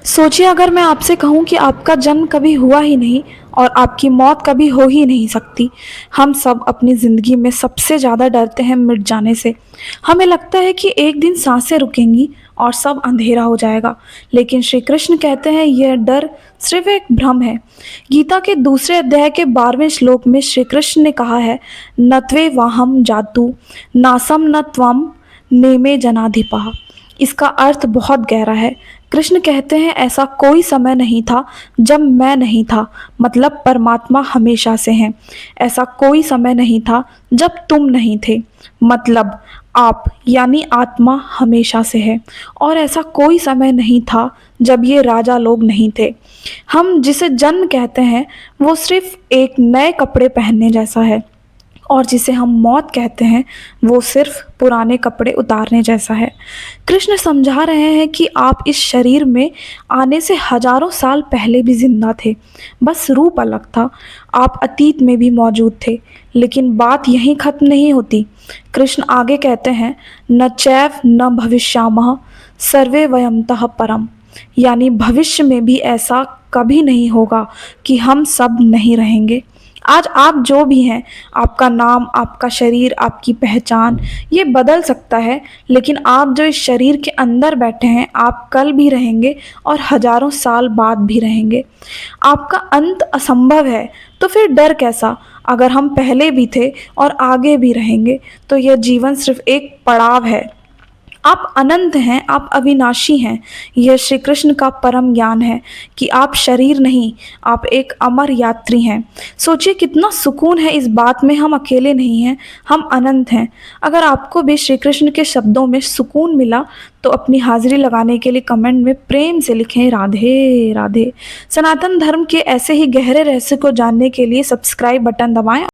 सोचिए अगर मैं आपसे कहूँ कि आपका जन्म कभी हुआ ही नहीं और आपकी मौत कभी हो ही नहीं सकती। हम सब अपनी ज़िंदगी में सबसे ज़्यादा डरते हैं मिट जाने से। हमें लगता है कि एक दिन सांसें रुकेंगी और सब अंधेरा हो जाएगा। लेकिन श्री कृष्ण कहते हैं यह डर सिर्फ एक भ्रम है। गीता के दूसरे अध्याय के 12वें श्लोक में श्री कृष्ण ने कहा है, नत्वे वाहम जातु नासम न त्वम नेमे जनाधिपः। इसका अर्थ बहुत गहरा है। कृष्ण कहते हैं ऐसा कोई समय नहीं था जब मैं नहीं था, मतलब परमात्मा हमेशा से हैं। ऐसा कोई समय नहीं था जब तुम नहीं थे, मतलब आप यानी आत्मा हमेशा से है। और ऐसा कोई समय नहीं था जब ये राजा लोग नहीं थे। हम जिसे जन्म कहते हैं वो सिर्फ एक नए कपड़े पहनने जैसा है, और जिसे हम मौत कहते हैं वो सिर्फ पुराने कपड़े उतारने जैसा है। कृष्ण समझा रहे हैं कि आप इस शरीर में आने से हजारों साल पहले भी जिंदा थे, बस रूप अलग था। आप अतीत में भी मौजूद थे, लेकिन बात यहीं खत्म नहीं होती। कृष्ण आगे कहते हैं, न चैव न भविष्यामः सर्वे वयमतः परम, यानी भविष्य में भी ऐसा कभी नहीं होगा कि हम सब नहीं रहेंगे। आज आप जो भी हैं, आपका नाम, आपका शरीर, आपकी पहचान, ये बदल सकता है, लेकिन आप जो इस शरीर के अंदर बैठे हैं, आप कल भी रहेंगे और हजारों साल बाद भी रहेंगे। आपका अंत असंभव है, तो फिर डर कैसा? अगर हम पहले भी थे और आगे भी रहेंगे, तो यह जीवन सिर्फ एक पड़ाव है। आप अनंत हैं, आप अविनाशी हैं। यह श्री कृष्ण का परम ज्ञान है कि आप शरीर नहीं, आप एक अमर यात्री हैं। सोचिए कितना सुकून है इस बात में, हम अकेले नहीं हैं, हम अनंत हैं। अगर आपको भी श्री कृष्ण के शब्दों में सुकून मिला तो अपनी हाजिरी लगाने के लिए कमेंट में प्रेम से लिखें राधे राधे। सनातन धर्म के ऐसे ही गहरे रहस्य को जानने के लिए सब्सक्राइब बटन दबाएं।